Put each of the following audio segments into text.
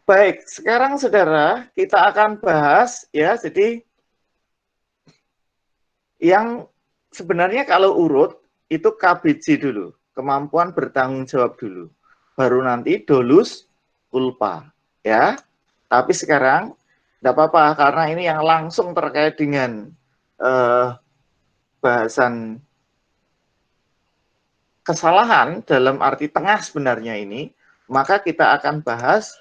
Baik, sekarang saudara kita akan bahas ya, jadi yang sebenarnya kalau urut itu KBJ dulu, kemampuan bertanggung jawab dulu. Baru nanti dolus culpa ya. Tapi sekarang tidak apa-apa karena ini yang langsung terkait dengan bahasan kesalahan dalam arti tengah sebenarnya ini, maka kita akan bahas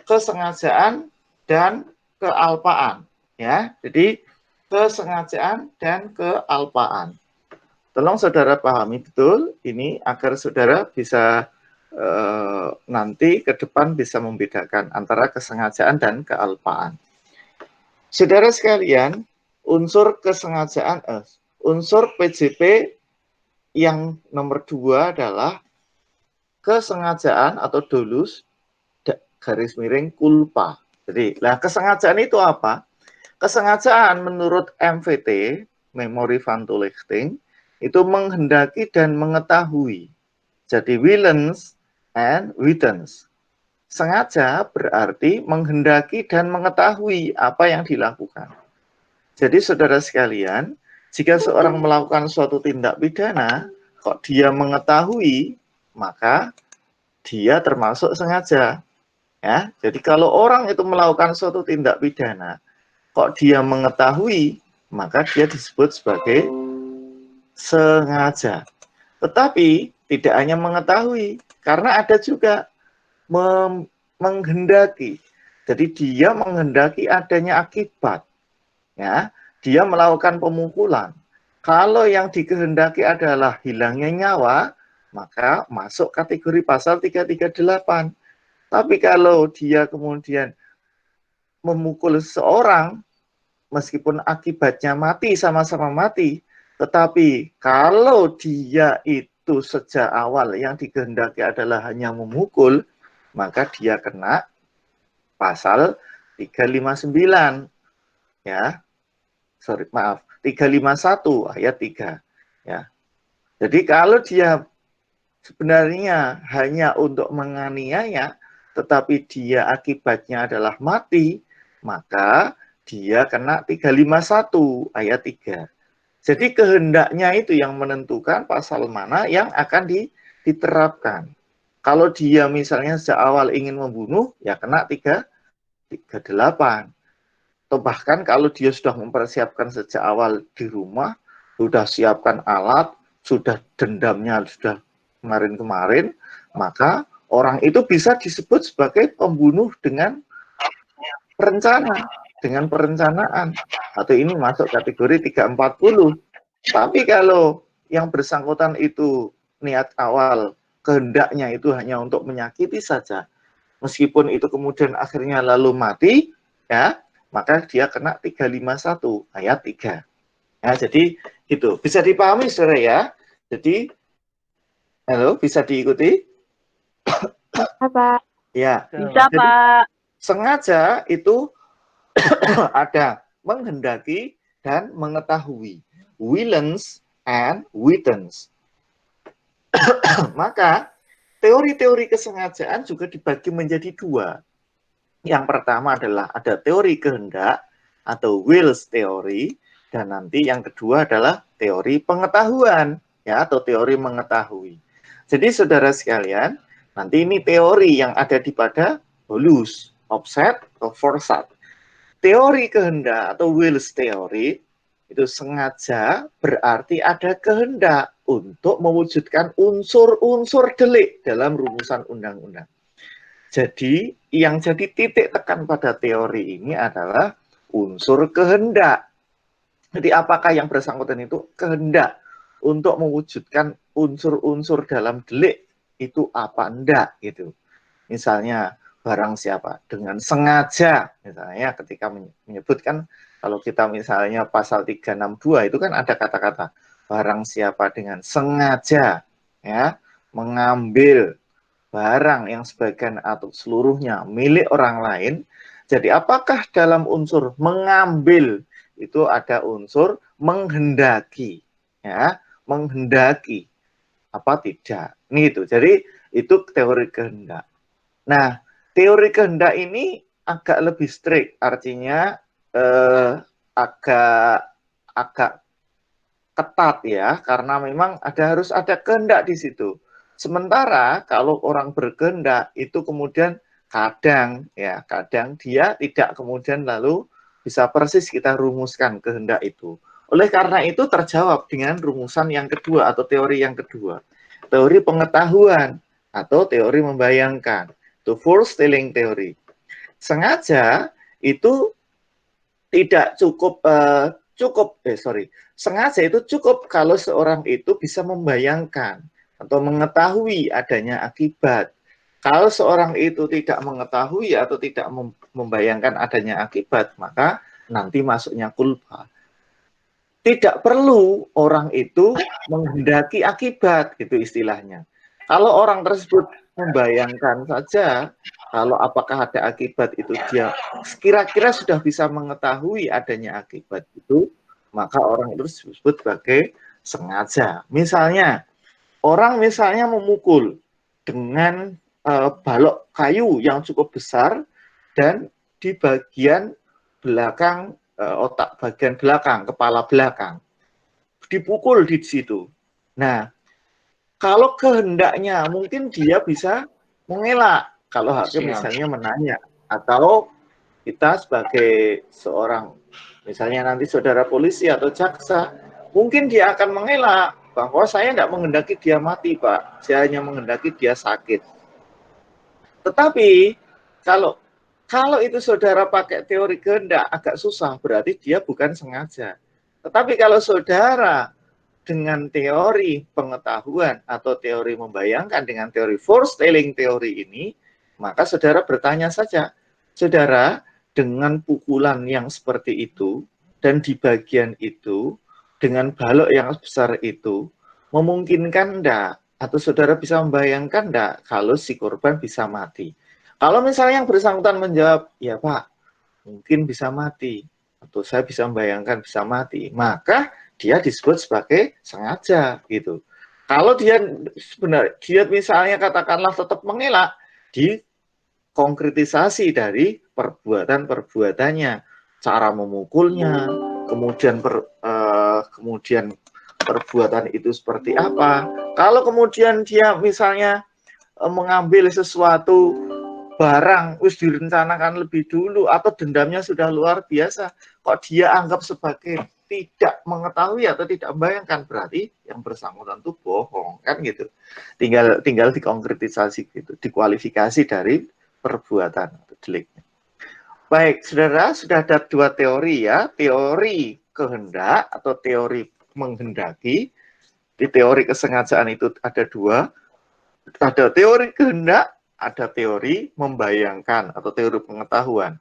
kesengajaan dan kealpaan ya. Jadi kesengajaan dan kealpaan. Tolong saudara pahami betul ini agar saudara bisa nanti ke depan bisa membedakan antara kesengajaan dan kealpaan. Saudara sekalian, unsur kesengajaan unsur PJP yang nomor 2 adalah kesengajaan atau dolus garis miring culpa. Jadi, lah kesengajaan itu apa? Kesengajaan menurut MVT, Memory van Toelichting, itu menghendaki dan mengetahui. Jadi willens and witens. Sengaja berarti menghendaki dan mengetahui apa yang dilakukan. Jadi saudara sekalian, jika seorang melakukan suatu tindak pidana, kok dia mengetahui, maka dia termasuk sengaja. Ya, jadi kalau orang itu melakukan suatu tindak pidana, kok dia mengetahui, maka dia disebut sebagai sengaja. Tetapi tidak hanya mengetahui, karena ada juga menghendaki. Jadi dia menghendaki adanya akibat. Ya, dia melakukan pemukulan. Kalau yang dikehendaki adalah hilangnya nyawa, maka masuk kategori pasal 338. Tapi kalau dia kemudian memukul seseorang, meskipun akibatnya mati, sama-sama mati, tetapi kalau dia itu sejak awal yang dikehendaki adalah hanya memukul, maka dia kena pasal 359. Ya, sorry, maaf, 351 ayat 3. Ya. Jadi kalau dia sebenarnya hanya untuk menganiaya, tetapi dia akibatnya adalah mati, maka dia kena 351 ayat 3. Jadi kehendaknya itu yang menentukan pasal mana yang akan diterapkan. Kalau dia misalnya sejak awal ingin membunuh, ya kena 338. Atau bahkan kalau dia sudah mempersiapkan sejak awal di rumah, sudah siapkan alat, sudah dendamnya sudah kemarin-kemarin, maka orang itu bisa disebut sebagai pembunuh dengan rencana, dengan perencanaan. Atau ini masuk kategori 340. Tapi kalau yang bersangkutan itu niat awal, kehendaknya itu hanya untuk menyakiti saja, meskipun itu kemudian akhirnya lalu mati, ya, maka dia kena 351 ayat 3. Ya, jadi gitu. Bisa dipahami saudara ya. Jadi halo, bisa diikuti? Bisa, Pak. Ya. Bisa, Jadi Pak. sengaja itu ada menghendaki dan mengetahui. Willens and witens. Maka teori-teori kesengajaan juga dibagi menjadi dua. Yang pertama adalah ada teori kehendak atau wills theory, dan nanti yang kedua adalah teori pengetahuan ya, atau teori mengetahui. Jadi saudara sekalian, nanti ini teori yang ada di pada dolus, offset, atau foresight. Teori kehendak atau wills theory itu sengaja berarti ada kehendak untuk mewujudkan unsur-unsur delik dalam rumusan undang-undang. Jadi yang jadi titik tekan pada teori ini adalah unsur kehendak. Jadi apakah yang bersangkutan itu kehendak untuk mewujudkan unsur-unsur dalam delik itu apa enggak gitu. Misalnya barang siapa dengan sengaja, misalnya ketika menyebutkan kalau kita misalnya pasal 362 itu kan ada kata-kata barang siapa dengan sengaja ya mengambil barang yang sebagian atau seluruhnya milik orang lain. Jadi apakah dalam unsur mengambil itu ada unsur menghendaki, ya, menghendaki apa tidak? Ini itu. Jadi itu teori kehendak. Nah, teori kehendak ini agak lebih strict, artinya agak ketat ya, karena memang harus ada kehendak di situ. Sementara kalau orang berkehendak itu kemudian kadang dia tidak kemudian lalu bisa persis kita rumuskan kehendak itu. Oleh karena itu terjawab dengan rumusan yang kedua atau teori yang kedua. Teori pengetahuan atau teori membayangkan. Itu foretelling teori. Sengaja itu tidak sengaja itu cukup kalau seorang itu bisa membayangkan atau mengetahui adanya akibat. Kalau seorang itu tidak mengetahui atau tidak membayangkan adanya akibat, maka nanti masuknya kulpa. Tidak perlu orang itu menghendaki akibat, gitu istilahnya. Kalau orang tersebut membayangkan saja, kalau apakah ada akibat itu dia kira-kira sudah bisa mengetahui adanya akibat itu, maka orang itu disebut sebagai sengaja. Misalnya, orang misalnya memukul dengan balok kayu yang cukup besar dan di bagian belakang otak bagian belakang, kepala belakang. Dipukul di situ. Nah, kalau kehendaknya mungkin dia bisa mengelak kalau hakim misalnya menanya, atau kita sebagai seorang misalnya nanti saudara polisi atau jaksa, mungkin dia akan mengelak bahwa saya tidak menghendaki dia mati, Pak. Saya hanya menghendaki dia sakit. Tetapi kalau itu saudara pakai teori kehendak agak susah, berarti dia bukan sengaja. Tetapi kalau saudara dengan teori pengetahuan atau teori membayangkan dengan teori foretelling teori ini, maka saudara bertanya saja, saudara dengan pukulan yang seperti itu dan di bagian itu dengan balok yang besar itu memungkinkan enggak? Atau saudara bisa membayangkan enggak kalau si korban bisa mati? Kalau misalnya yang bersangkutan menjawab, ya Pak, mungkin bisa mati, atau saya bisa membayangkan bisa mati, maka dia disebut sebagai sengaja gitu. Kalau dia misalnya katakanlah tetap mengelak, dikonkretisasi dari perbuatan-perbuatannya, cara memukulnya, kemudian perbuatan itu seperti apa. Kalau kemudian dia misalnya mengambil sesuatu barang wis direncanakan lebih dulu atau dendamnya sudah luar biasa, kok dia anggap sebagai tidak mengetahui atau tidak membayangkan, berarti yang bersangkutan itu bohong kan gitu. Tinggal dikonkretisasi gitu, dikualifikasi dari perbuatan atau deliknya. Baik, saudara, sudah ada dua teori ya, teori kehendak atau teori menghendaki. Di teori kesengajaan itu ada dua, ada teori kehendak, ada teori membayangkan atau teori pengetahuan.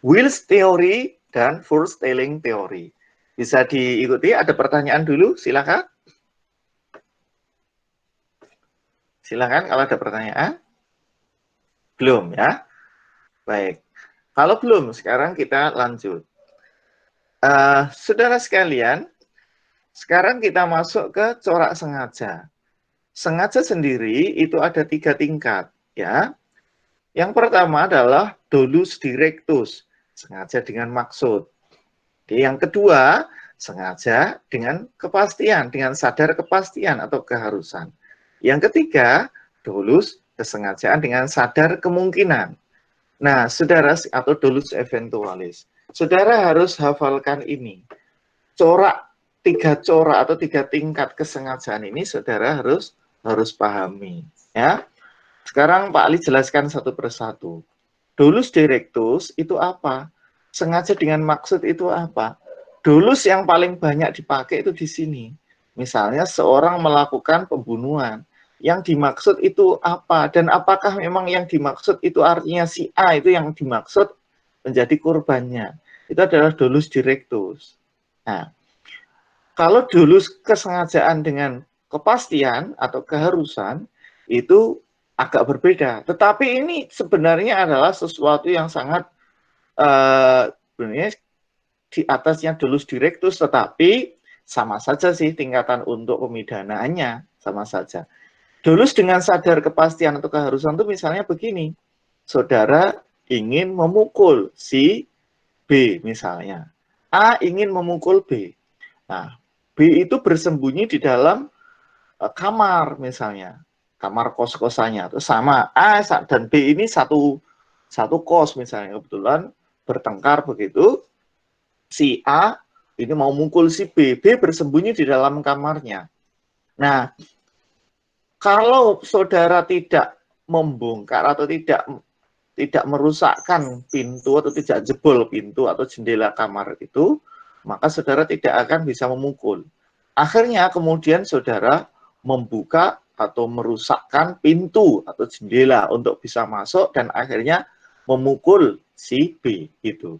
Wills teori dan foretelling teori. Bisa diikuti, ada pertanyaan dulu, silakan. Silakan kalau ada pertanyaan. Belum ya? Baik. Kalau belum, sekarang kita lanjut. Saudara sekalian, sekarang kita masuk ke corak sengaja. Sengaja sendiri itu ada 3 tingkat, ya. Yang pertama adalah dolus directus, sengaja dengan maksud. Yang kedua, sengaja dengan kepastian, dengan sadar kepastian atau keharusan. Yang ketiga, dolus kesengajaan dengan sadar kemungkinan. Nah, saudara, atau dolus eventualis. Saudara harus hafalkan ini. Tiga corak atau 3 tingkat kesengajaan ini saudara harus pahami. Ya. Sekarang Pak Ali jelaskan satu persatu. Dolus directus itu apa? Sengaja dengan maksud itu apa? Dolus yang paling banyak dipakai itu di sini. Misalnya seorang melakukan pembunuhan. Yang dimaksud itu apa? Dan apakah memang yang dimaksud itu artinya si A itu yang dimaksud menjadi korbannya? Itu adalah dolus directus. Nah, kalau dolus kesengajaan dengan kepastian atau keharusan, itu agak berbeda. Tetapi ini sebenarnya adalah sesuatu yang sangat sebenarnya di atasnya dolus directus, tetapi sama saja sih tingkatan untuk pemidanaannya, sama saja. Dolus dengan sadar kepastian atau keharusan itu misalnya begini. saudara ingin memukul si B misalnya. A ingin memukul B. Nah, B itu bersembunyi di dalam kamar misalnya. Kamar kos-kosannya. Terus sama A dan B ini satu kos misalnya. Kebetulan bertengkar begitu. Si A ini mau mukul si B. B bersembunyi di dalam kamarnya. Nah, kalau saudara tidak membongkar atau tidak merusakkan pintu atau tidak jebol pintu atau jendela kamar itu, maka saudara tidak akan bisa memukul. Akhirnya kemudian saudara membuka atau merusakkan pintu atau jendela untuk bisa masuk dan akhirnya memukul si B itu.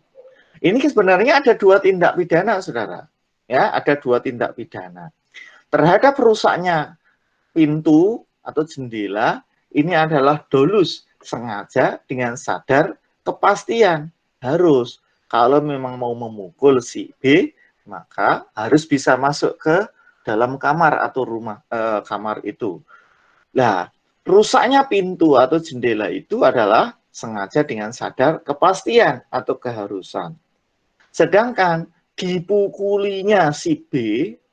Ini sebenarnya ada dua tindak pidana, saudara. Ya, ada dua tindak pidana. Terhadap rusaknya pintu atau jendela, ini adalah dolus, sengaja dengan sadar kepastian. Harus, kalau memang mau memukul si B, maka harus bisa masuk ke dalam kamar atau rumah kamar itu. Nah, rusaknya pintu atau jendela itu adalah sengaja dengan sadar kepastian atau keharusan. Sedangkan dipukulinya si B,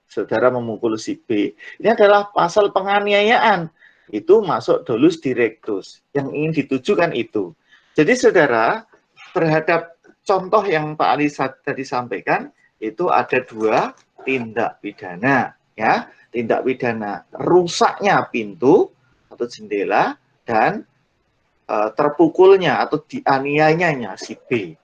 saudara memukul si B, ini adalah pasal penganiayaan. Itu masuk dolus directus. Yang ingin ditujukan itu. Jadi saudara, terhadap contoh yang Pak Ali tadi sampaikan, itu ada dua tindak pidana. Ya, tindak pidana rusaknya pintu atau jendela dan terpukulnya atau dianiayanya si B.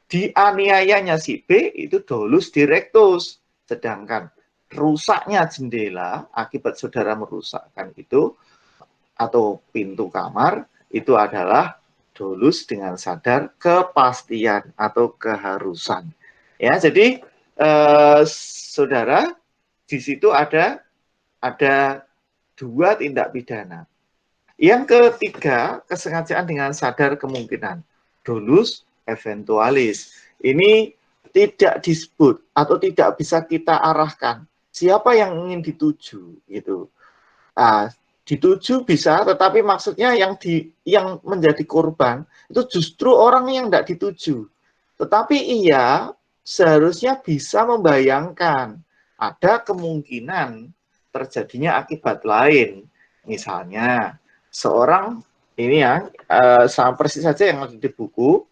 Dianiayanya si B itu dolus directus, sedangkan rusaknya jendela akibat saudara merusakkan itu atau pintu kamar itu adalah dolus dengan sadar kepastian atau keharusan. Ya, jadi saudara di situ ada dua tindak pidana. Yang ketiga, kesengajaan dengan sadar kemungkinan, dolus eventualis. Ini tidak disebut atau tidak bisa kita arahkan siapa yang ingin dituju gitu. Nah, dituju bisa, tetapi maksudnya yang menjadi korban itu justru orang yang tidak dituju. Tetapi ia seharusnya bisa membayangkan ada kemungkinan terjadinya akibat lain. Misalnya seorang ini ya sama persis saja yang ada di buku.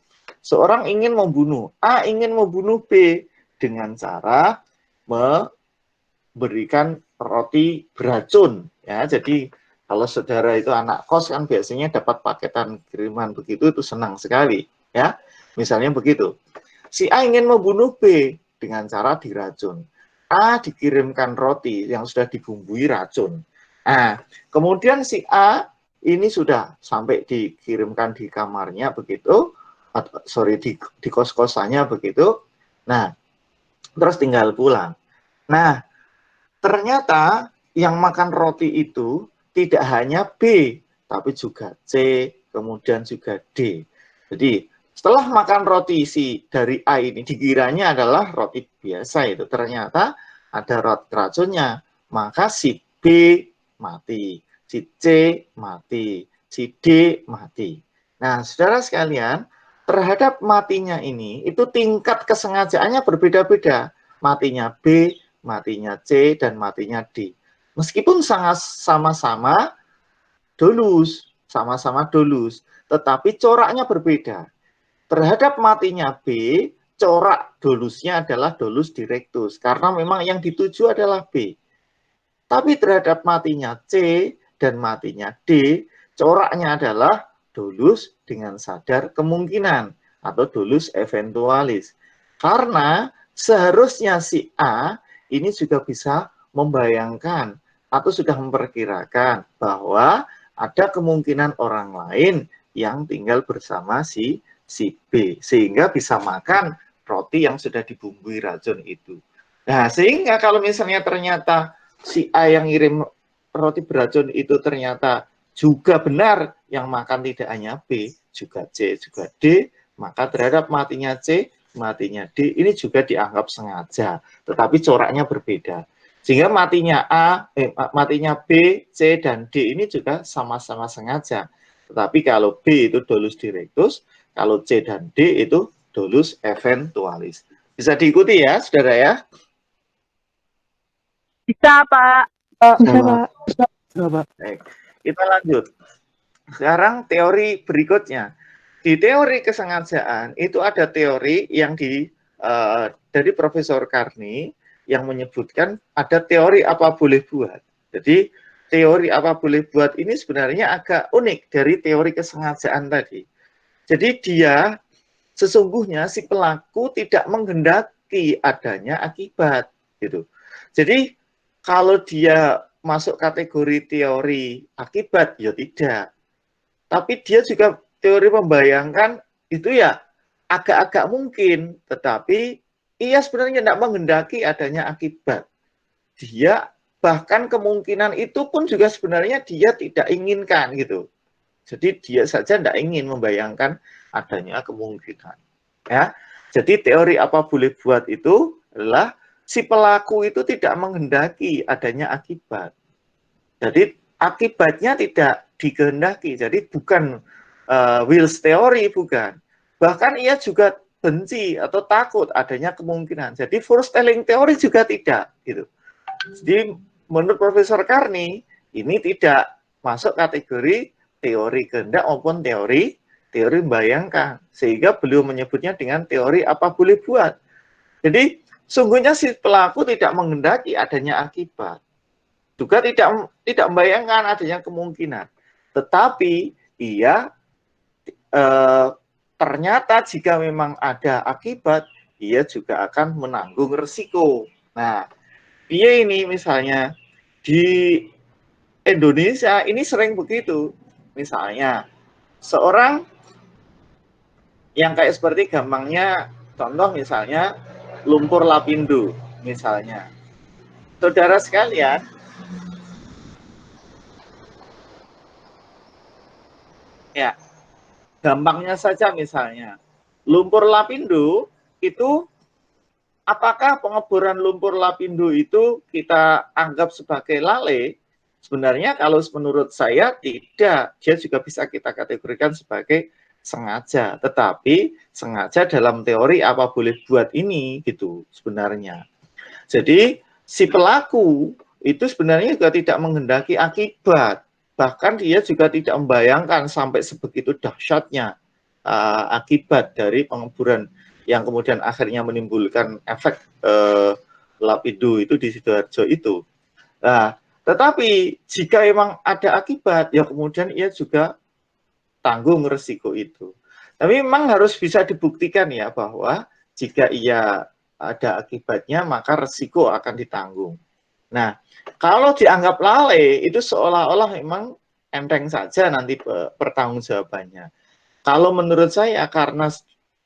Seorang ingin membunuh A, ingin membunuh B dengan cara memberikan roti beracun. Ya, jadi kalau saudara itu anak kos kan biasanya dapat paketan kiriman begitu itu senang sekali. Ya, misalnya begitu. Si A ingin membunuh B dengan cara diracun. A dikirimkan roti yang sudah dibumbui racun. Nah, kemudian si A ini sudah sampai dikirimkan di kamarnya begitu, di kos-kosannya begitu. Nah, terus tinggal pulang. Nah, ternyata yang makan roti itu tidak hanya B, tapi juga C, kemudian juga D. Jadi, setelah makan roti dari A ini, dikiranya adalah roti biasa itu. Ternyata ada racunnya. Maka si B mati, si C mati, si D mati. Nah, saudara sekalian, terhadap matinya ini, itu tingkat kesengajaannya berbeda-beda. Matinya B, matinya C, dan matinya D. Meskipun sama-sama dolus, tetapi coraknya berbeda. Terhadap matinya B, corak dolusnya adalah dolus directus, karena memang yang dituju adalah B. Tapi terhadap matinya C dan matinya D, coraknya adalah dolus dengan sadar kemungkinan, atau dolus eventualis. Karena seharusnya si A ini juga bisa membayangkan atau sudah memperkirakan bahwa ada kemungkinan orang lain yang tinggal bersama si B, sehingga bisa makan roti yang sudah dibumbui racun itu. Nah, sehingga kalau misalnya ternyata si A yang ngirim roti beracun itu ternyata juga benar yang makan tidak hanya B, juga C, juga D, maka terhadap matinya C, matinya D, ini juga dianggap sengaja, tetapi coraknya berbeda. Sehingga matinya matinya B, C, dan D ini juga sama-sama sengaja. Tetapi kalau B itu dolus directus, kalau C dan D itu dolus eventualis. Bisa diikuti ya, saudara ya? Bisa, Pak. Bisa, Pak. Bisa, Pak. Baik, kita lanjut. Sekarang teori berikutnya. Di teori kesengajaan itu ada teori yang dari Profesor Carney yang menyebutkan ada teori apa boleh buat. Jadi teori apa boleh buat ini sebenarnya agak unik dari teori kesengajaan tadi. Jadi dia sesungguhnya si pelaku tidak menghendaki adanya akibat gitu. Jadi kalau dia masuk kategori teori akibat ya tidak. Tapi dia juga teori membayangkan itu ya agak-agak mungkin, tetapi ia sebenarnya tidak menghendaki adanya akibat. Dia bahkan kemungkinan itu pun juga sebenarnya dia tidak inginkan gitu. Jadi dia saja tidak ingin membayangkan adanya kemungkinan. Ya, jadi teori apa boleh buat itu adalah si pelaku itu tidak menghendaki adanya akibat. Jadi akibatnya tidak dikehendaki. Jadi bukan Wills teori, bukan. Bahkan ia juga benci atau takut adanya kemungkinan. Jadi foretelling teori juga tidak gitu. Jadi menurut Profesor Carney ini tidak masuk kategori teori kehendak maupun teori membayangkan, sehingga beliau menyebutnya dengan teori apa boleh buat. Jadi sungguhnya si pelaku tidak menghendaki adanya akibat, juga tidak membayangkan adanya kemungkinan, tetapi ia ternyata jika memang ada akibat, ia juga akan menanggung resiko. Nah, dia ini misalnya di Indonesia ini sering begitu. Misalnya seorang yang kayak seperti gampangnya contoh misalnya lumpur lapindo misalnya. Saudara sekalian, ya gampangnya saja misalnya lumpur lapindo itu, apakah pengeboran lumpur lapindo itu kita anggap sebagai lalai? Sebenarnya kalau menurut saya tidak, dia juga bisa kita kategorikan sebagai sengaja, tetapi sengaja dalam teori apa boleh buat ini gitu sebenarnya. Jadi si pelaku itu sebenarnya juga tidak menghendaki akibat, bahkan dia juga tidak membayangkan sampai sebegitu dahsyatnya akibat dari pengeboran yang kemudian akhirnya menimbulkan efek lapindo itu di Sidoarjo itu. Nah, tetapi jika memang ada akibat, ya kemudian ia juga tanggung resiko itu. Tapi memang harus bisa dibuktikan ya bahwa jika ia ada akibatnya, maka resiko akan ditanggung. Nah, kalau dianggap lalai, itu seolah-olah memang enteng saja nanti pertanggungjawabannya. Kalau menurut saya karena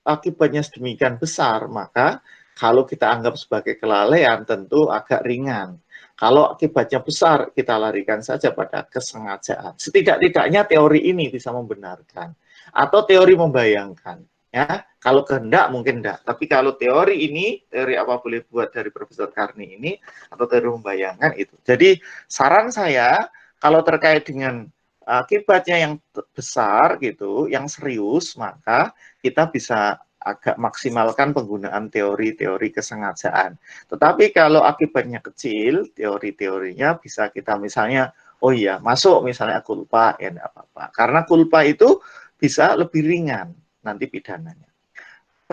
akibatnya sedemikian besar, maka kalau kita anggap sebagai kelalaian tentu agak ringan. Kalau akibatnya besar, kita larikan saja pada kesengajaan. Setidak-tidaknya teori ini bisa membenarkan. Atau teori membayangkan. Ya, kalau kehendak mungkin enggak. Tapi kalau teori ini, teori apa boleh buat dari Profesor Carney ini, atau teori membayangkan itu. Jadi saran saya, kalau terkait dengan akibatnya yang besar gitu, yang serius, maka kita bisa agak maksimalkan penggunaan teori-teori kesengajaan. Tetapi kalau akibatnya kecil, teori-teorinya bisa kita misalnya, oh iya, masuk misalnya kulpa, ya enggak apa-apa. Karena kulpa itu bisa lebih ringan nanti pidananya.